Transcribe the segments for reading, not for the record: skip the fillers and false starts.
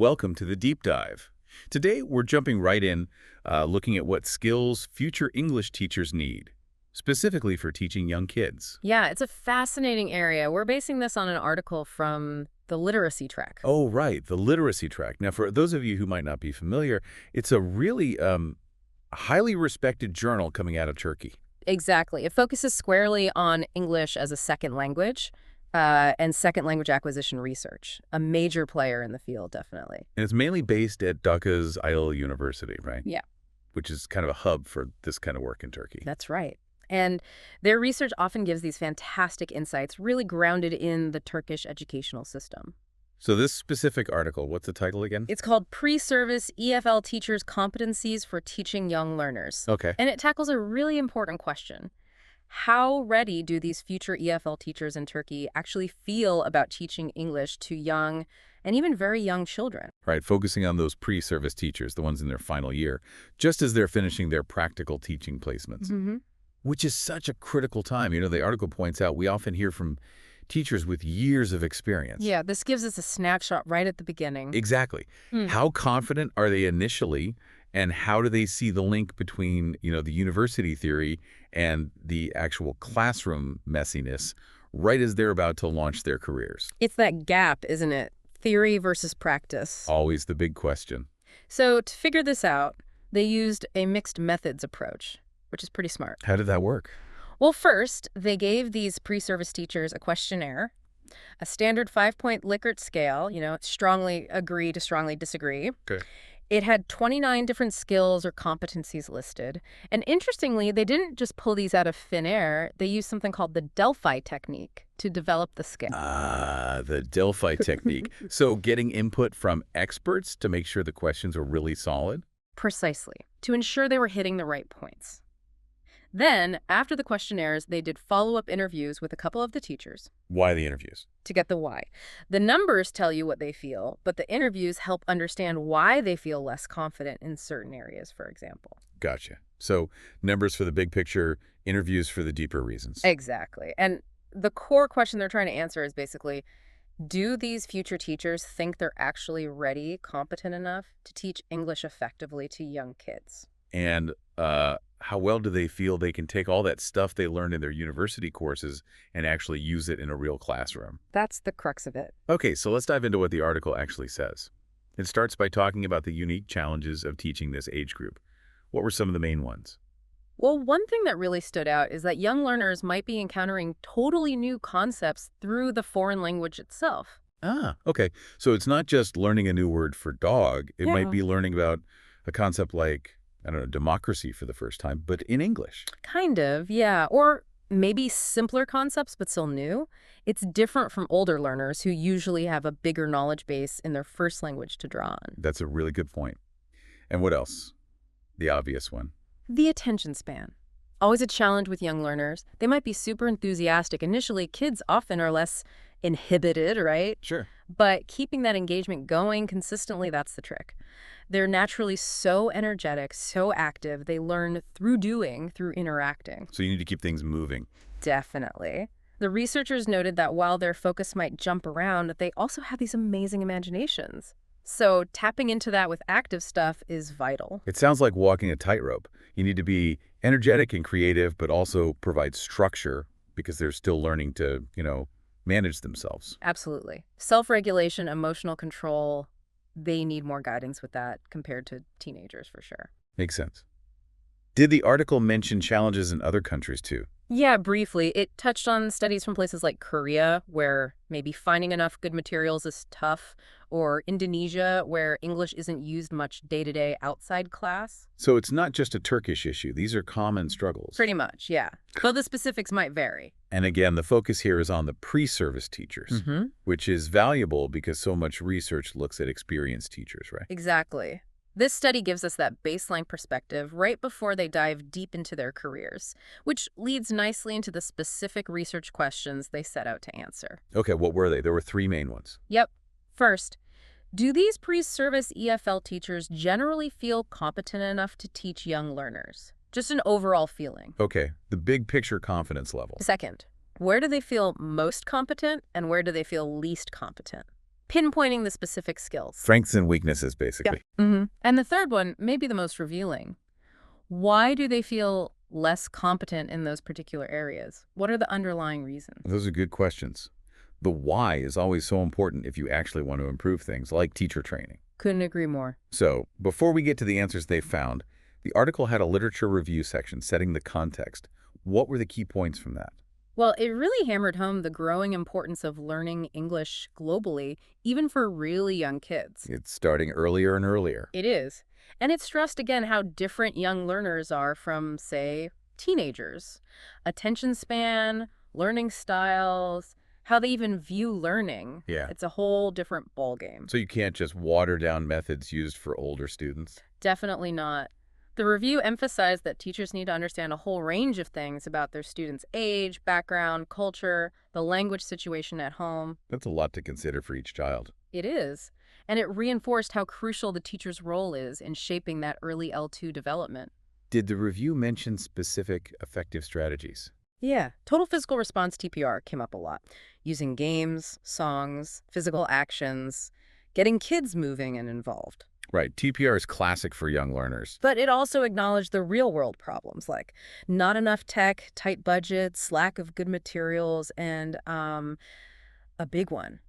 Welcome to the Deep Dive. Today, we're jumping right in, looking at what skills future English teachers need, specifically for teaching young kids. Yeah, it's a fascinating area. We're basing this on an article from the literacy track. Oh, right, the literacy track. Now, for those of you who might not be familiar, it's a really highly respected journal coming out of Turkey. Exactly. It focuses squarely on English as a second language and second language acquisition research. A major player in the field, definitely. And it's mainly based at Dhaka's Ayal University, right? Yeah. Which is kind of a hub for this kind of work in Turkey. That's right. And their research often gives these fantastic insights, really grounded in the Turkish educational system. So this specific article, what's the title again? It's called Preservice EFL Teachers' Competencies for Teaching Young Learners. Okay. And it tackles a really important question. How ready do these future EFL teachers in Turkey actually feel about teaching English to young and even very young children? Right, focusing on those pre-service teachers, the ones in their final year, just as they're finishing their practical teaching placements, which is such a critical time. You know, the article points out we often hear from teachers with years of experience. Yeah, this gives us a snapshot right at the beginning. Exactly. How confident are they initially, and how do they see the link between, the university theory and the actual classroom messiness right as they're about to launch their careers? It's that gap, isn't it? Theory versus practice. Always the big question. So to figure this out, they used a mixed methods approach, which is pretty smart. How did that work? Well, first, they gave these pre-service teachers a questionnaire, a standard 5-point Likert scale, strongly agree to strongly disagree. Okay. It had 29 different skills or competencies listed. And interestingly, they didn't just pull these out of thin air. They used something called the Delphi technique to develop the scale. Ah, the Delphi technique. So getting input from experts to make sure the questions are really solid? Precisely, to ensure they were hitting the right points. Then, after the questionnaires, they did follow-up interviews with a couple of the teachers. Why the interviews? To get the why. The numbers tell you what they feel, but the interviews help understand why they feel less confident in certain areas, for example. Gotcha. So numbers for the big picture, interviews for the deeper reasons. Exactly. And the core question they're trying to answer is basically, do these future teachers think they're actually ready, competent enough to teach English effectively to young kids? And how well do they feel they can take all that stuff they learned in their university courses and actually use it in a real classroom? That's the crux of it. Okay, so let's dive into what the article actually says. It starts by talking about the unique challenges of teaching this age group. What were some of the main ones? Well, one thing that really stood out is that young learners might be encountering totally new concepts through the foreign language itself. Ah, okay. So it's not just learning a new word for dog. It might be learning about a concept like, I don't know, democracy for the first time, but in English. Kind of, yeah. Or maybe simpler concepts, but still new. It's different from older learners who usually have a bigger knowledge base in their first language to draw on. That's a really good point. And what else? The obvious one. The attention span. Always a challenge with young learners. They might be super enthusiastic. Initially, kids often are less inhibited, right? Sure. But keeping that engagement going consistently, that's the trick. They're naturally so energetic, so active. They learn through doing, through interacting. So you need to keep things moving. Definitely. The researchers noted that while their focus might jump around, they also have these amazing imaginations. So tapping into that with active stuff is vital. It sounds like walking a tightrope. You need to be energetic and creative, but also provide structure because they're still learning to, manage themselves. Absolutely. Self-regulation, emotional control, they need more guidance with that compared to teenagers for sure. Makes sense. Did the article mention challenges in other countries too? Yeah, briefly. It touched on studies from places like Korea, where maybe finding enough good materials is tough, or Indonesia, where English isn't used much day-to-day outside class. So it's not just a Turkish issue. These are common struggles. Pretty much, yeah. Though the specifics might vary. And again, the focus here is on the pre-service teachers, which is valuable because so much research looks at experienced teachers, right? Exactly. This study gives us that baseline perspective right before they dive deep into their careers, which leads nicely into the specific research questions they set out to answer. Okay, what were they? There were three main ones. Yep. First, do these pre-service EFL teachers generally feel competent enough to teach young learners? Just an overall feeling. Okay, the big picture confidence level. Second, where do they feel most competent and where do they feel least competent? pinpointing the specific skills. Strengths and weaknesses, basically. And the third one, maybe the most revealing. Why do they feel less competent in those particular areas? What are the underlying reasons? Those are good questions. The why is always so important if you actually want to improve things, like teacher training. Couldn't agree more. So, before we get to the answers they found, the article had a literature review section setting the context. What were the key points from that? Well, it really hammered home the growing importance of learning English globally, even for really young kids. It's starting earlier and earlier. It is. And it stressed again how different young learners are from, say, teenagers. Attention span, learning styles, how they even view learning. Yeah. It's a whole different ballgame. So you can't just water down methods used for older students? Definitely not. The review emphasized that teachers need to understand a whole range of things about their students' age, background, culture, the language situation at home. That's a lot to consider for each child. It is. And it reinforced how crucial the teacher's role is in shaping that early L2 development. Did the review mention specific effective strategies? Yeah. Total physical response TPR came up a lot. Using games, songs, physical actions, getting kids moving and involved. Right. TPR is classic for young learners. But it also acknowledged the real-world problems, like not enough tech, tight budgets, lack of good materials, and a big one,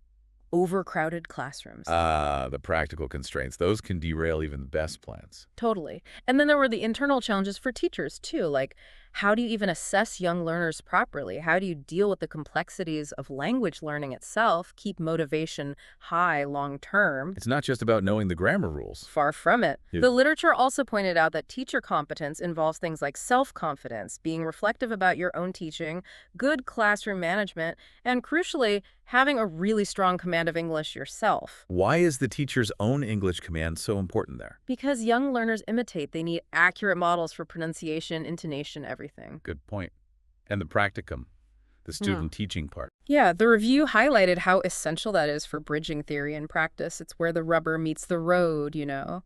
overcrowded classrooms. The practical constraints. Those can derail even the best plans. Totally. And then there were the internal challenges for teachers, too, like how do you even assess young learners properly? How do you deal with the complexities of language learning itself, keep motivation high long-term? It's not just about knowing the grammar rules. Far from it. Yeah. The literature also pointed out that teacher competence involves things like self-confidence, being reflective about your own teaching, good classroom management, and crucially, having a really strong command of English yourself. Why is the teacher's own English command so important there? Because young learners imitate. They need accurate models for pronunciation, intonation, everything. Good point. And the practicum, the student teaching part. Yeah, the review highlighted how essential that is for bridging theory and practice. It's where the rubber meets the road, you know?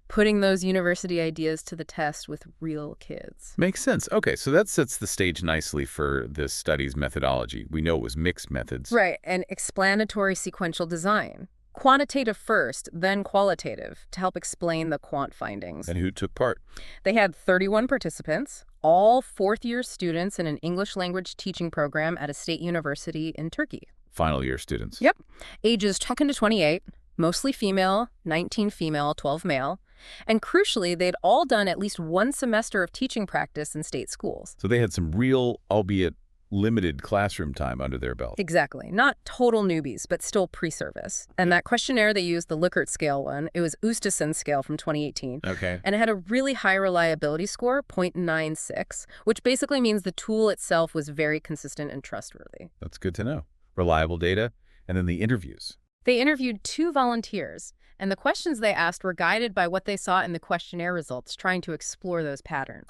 Putting those university ideas to the test with real kids. Makes sense. Okay, so that sets the stage nicely for this study's methodology. We know it was mixed methods. Right, and explanatory sequential design. Quantitative first, then qualitative, to help explain the quant findings. And who took part? They had 31 participants, all fourth-year students in an English language teaching program at a state university in Turkey. Final year students. Yep. Ages 20 to 28, mostly female, 19 female, 12 male. And crucially, they'd all done at least one semester of teaching practice in state schools. So they had some real, albeit limited, classroom time under their belt. Exactly. Not total newbies, but still pre-service. And that questionnaire they used, the Likert scale one, it was ISSN scale from 2018. Okay. And it had a really high reliability score, 0.96, which basically means the tool itself was very consistent and trustworthy. That's good to know. Reliable data. And then the interviews. They interviewed 2 volunteers, and the questions they asked were guided by what they saw in the questionnaire results, trying to explore those patterns.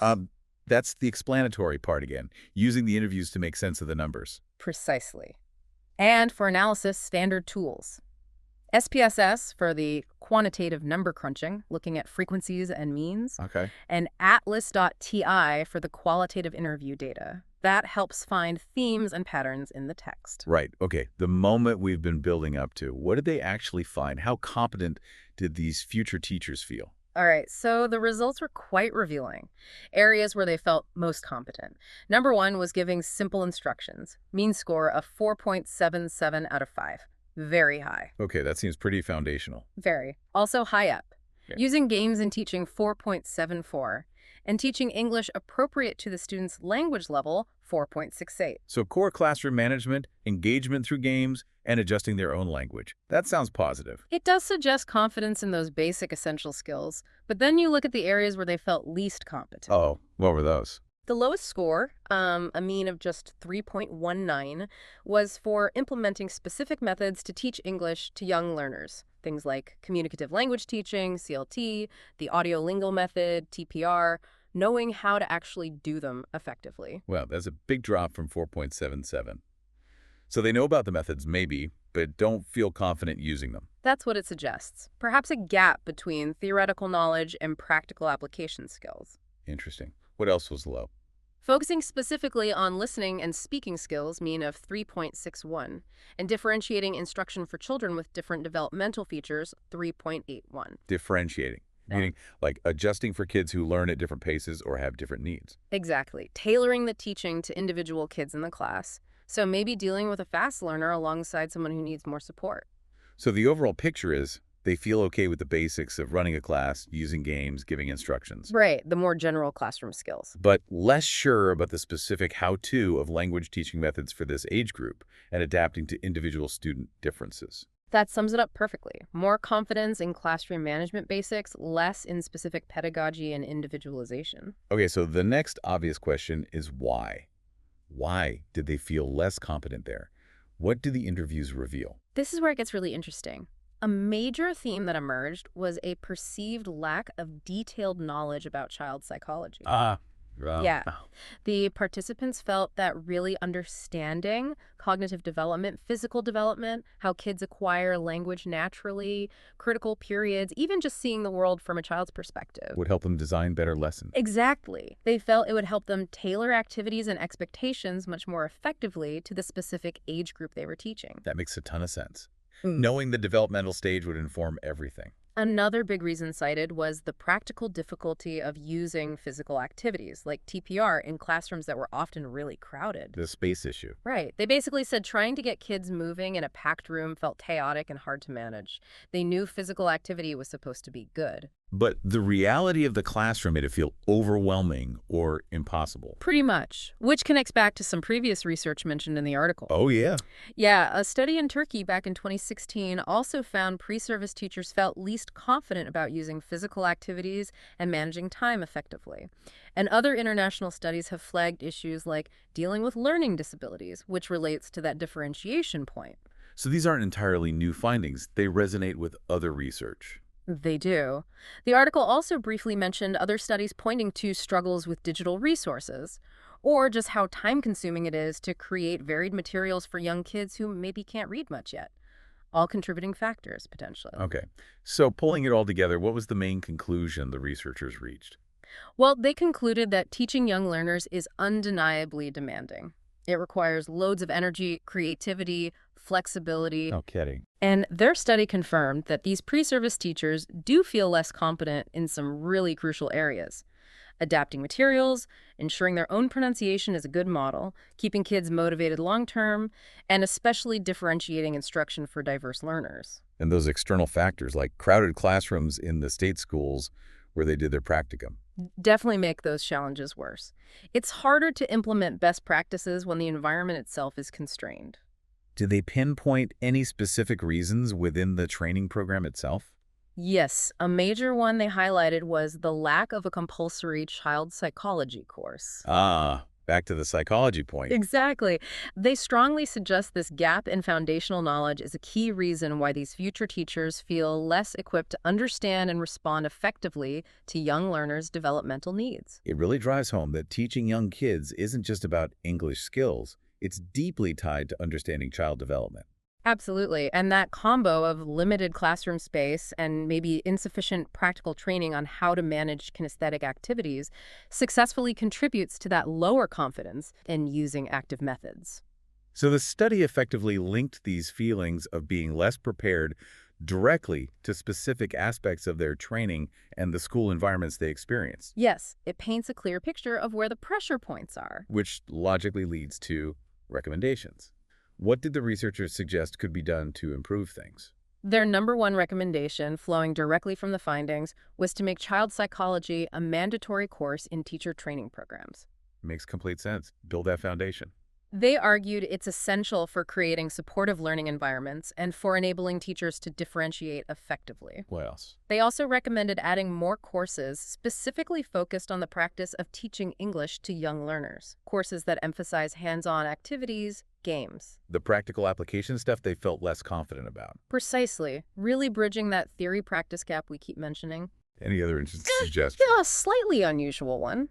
That's the explanatory part again, using the interviews to make sense of the numbers. Precisely. And for analysis, standard tools. SPSS for the quantitative number crunching, looking at frequencies and means. Okay. And atlas.ti for the qualitative interview data. That helps find themes and patterns in the text. Right. Okay. The moment we've been building up to, what did they actually find? How competent did these future teachers feel? All right, so the results were quite revealing. Areas where they felt most competent. Number 1 was giving simple instructions. Mean score of 4.77 out of 5. Very high. Okay, that seems pretty foundational. Very. Also high up. Yeah. Using games and teaching 4.74. And teaching English appropriate to the student's language level, 4.68. So core classroom management, engagement through games, and adjusting their own language. That sounds positive. It does suggest confidence in those basic essential skills, but then you look at the areas where they felt least competent. Oh, what were those? The lowest score, a mean of just 3.19, was for implementing specific methods to teach English to young learners. Things like communicative language teaching, CLT, the audiolingual method, TPR, knowing how to actually do them effectively. Well, that's a big drop from 4.77. So they know about the methods, maybe, but don't feel confident using them. That's what it suggests. Perhaps a gap between theoretical knowledge and practical application skills. Interesting. What else was low? Focusing specifically on listening and speaking skills mean of 3.61, and differentiating instruction for children with different developmental features 3.81. Differentiating, Yeah. meaning like adjusting for kids who learn at different paces or have different needs. Exactly. Tailoring the teaching to individual kids in the class. So maybe dealing with a fast learner alongside someone who needs more support. So the overall picture is they feel okay with the basics of running a class, using games, giving instructions, Right, the more general classroom skills. but less sure about the specific how-to of language teaching methods for this age group and adapting to individual student differences. That sums it up perfectly. More confidence in classroom management basics, less in specific pedagogy and individualization. Okay, so the next obvious question is why? Why did they feel less competent there? What do the interviews reveal? This is where it gets really interesting. A major theme that emerged was a perceived lack of detailed knowledge about child psychology. Well, Yeah. The participants felt that really understanding cognitive development, physical development, how kids acquire language naturally, critical periods, even just seeing the world from a child's perspective. would help them design better lessons. Exactly. They felt it would help them tailor activities and expectations much more effectively to the specific age group they were teaching. That makes a ton of sense. Knowing the developmental stage would inform everything. Another big reason cited was the practical difficulty of using physical activities, like TPR, in classrooms that were often really crowded. The space issue. Right. They basically said trying to get kids moving in a packed room felt chaotic and hard to manage. They knew physical activity was supposed to be good. But the reality of the classroom made it feel overwhelming or impossible. Pretty much, which connects back to some previous research mentioned in the article. Oh, yeah. Yeah, a study in Turkey back in 2016 also found pre-service teachers felt least confident about using physical activities and managing time effectively. And other international studies have flagged issues like dealing with learning disabilities, which relates to that differentiation point. So these aren't entirely new findings. They resonate with other research. They do. The article also briefly mentioned other studies pointing to struggles with digital resources, or just how time-consuming it is to create varied materials for young kids who maybe can't read much yet. All contributing factors, potentially. Okay. So pulling it all together, what was the main conclusion the researchers reached? Well, they concluded that teaching young learners is undeniably demanding. It requires loads of energy, creativity, flexibility. No kidding. And their study confirmed that these pre-service teachers do feel less competent in some really crucial areas. Adapting materials, ensuring their own pronunciation is a good model, keeping kids motivated long-term, and especially differentiating instruction for diverse learners. And those external factors like crowded classrooms in the state schools where they did their practicum. Definitely make those challenges worse. It's harder to implement best practices when the environment itself is constrained. Did they pinpoint any specific reasons within the training program itself? Yes, a major one they highlighted was the lack of a compulsory child psychology course. Back to the psychology point. Exactly. They strongly suggest this gap in foundational knowledge is a key reason why these future teachers feel less equipped to understand and respond effectively to young learners' developmental needs. It really drives home that teaching young kids isn't just about English skills. It's deeply tied to understanding child development. Absolutely. And that combo of limited classroom space and maybe insufficient practical training on how to manage kinesthetic activities successfully contributes to that lower confidence in using active methods. So the study effectively linked these feelings of being less prepared directly to specific aspects of their training and the school environments they experience, Yes, it paints a clear picture of where the pressure points are. which logically leads to recommendations. What did the researchers suggest could be done to improve things? Their number one recommendation, flowing directly from the findings, was to make child psychology a mandatory course in teacher training programs. Makes complete sense. Build that foundation. They argued it's essential for creating supportive learning environments and for enabling teachers to differentiate effectively. What else? They also recommended adding more courses specifically focused on the practice of teaching English to young learners, courses that emphasize hands-on activities, games. The practical application stuff they felt less confident about. Precisely, really bridging that theory-practice gap we keep mentioning. Any other suggestions? Yeah, a slightly unusual one.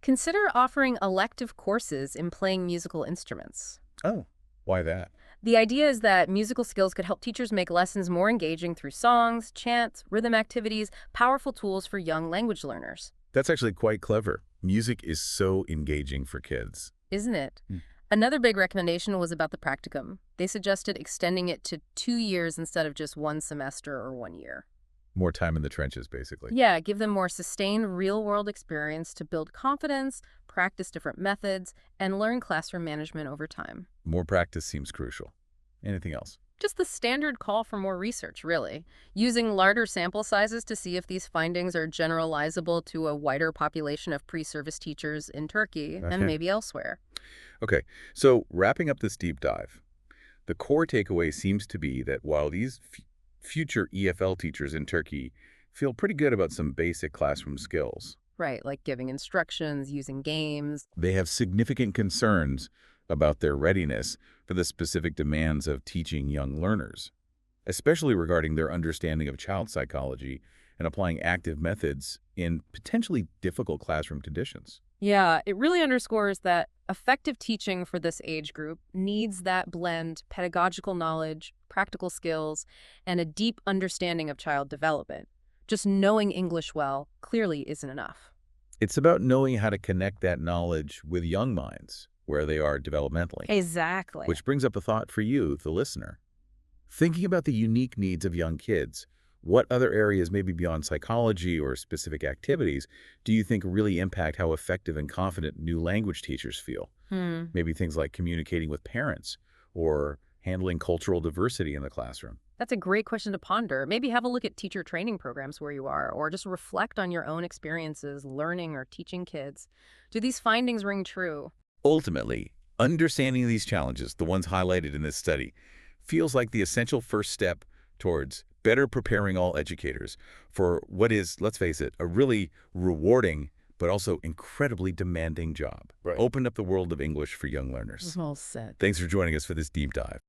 Consider offering elective courses in playing musical instruments. Oh, why that? The idea is that musical skills could help teachers make lessons more engaging through songs, chants, rhythm activities, powerful tools for young language learners. That's actually quite clever. Music is so engaging for kids. Isn't it? Hmm. Another big recommendation was about the practicum. They suggested extending it to 2 years instead of just one semester or 1 year. More time in the trenches, basically. Yeah, give them more sustained real-world experience to build confidence, practice different methods, and learn classroom management over time. More practice seems crucial. Anything else? Just the standard call for more research, really. Using larger sample sizes to see if these findings are generalizable to a wider population of pre-service teachers in Turkey and maybe elsewhere. Okay, so wrapping up this deep dive, the core takeaway seems to be that while these future EFL teachers in Turkey feel pretty good about some basic classroom skills, Right, like giving instructions, using games. they have significant concerns about their readiness for the specific demands of teaching young learners, especially regarding their understanding of child psychology and applying active methods in potentially difficult classroom conditions. Yeah, it really underscores that effective teaching for this age group needs that blend pedagogical knowledge, practical skills, and a deep understanding of child development. Just knowing English well clearly isn't enough. It's about knowing how to connect that knowledge with young minds where they are developmentally. Exactly. Which brings up a thought for you, the listener. Thinking about the unique needs of young kids, what other areas, maybe beyond psychology or specific activities, do you think really impact how effective and confident new language teachers feel? Maybe things like communicating with parents or handling cultural diversity in the classroom. That's a great question to ponder. Maybe have a look at teacher training programs where you are, or just reflect on your own experiences learning or teaching kids. Do these findings ring true? Ultimately, understanding these challenges, the ones highlighted in this study, feels like the essential first step towards better preparing all educators for what is, let's face it, a really rewarding but also incredibly demanding job. Right. Open up the world of English for young learners. Well said. Thanks for joining us for this deep dive.